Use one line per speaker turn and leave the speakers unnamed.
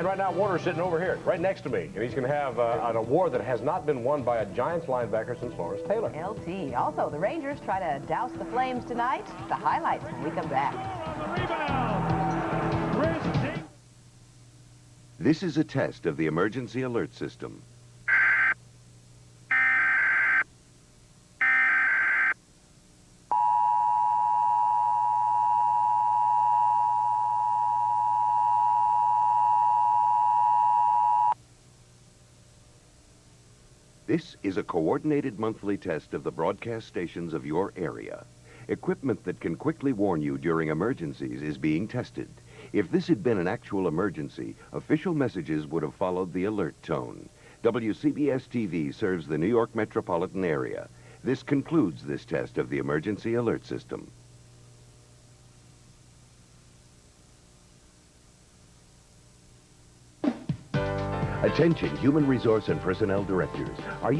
And right now, Warner's sitting over here, right next to me. And he's going to have an award that has not been won by a Giants linebacker since Lawrence Taylor.
LT. Also, the Rangers try to douse the Flames tonight. The highlights when we come back.
This is a test of the emergency alert system. This is a coordinated monthly test of the broadcast stations of your area. Equipment that can quickly warn you during emergencies is being tested. If this had been an actual emergency, official messages would have followed the alert tone. WCBS-TV serves the New York metropolitan area. This concludes this test of the emergency alert system. Attention, human resource and personnel directors. Are you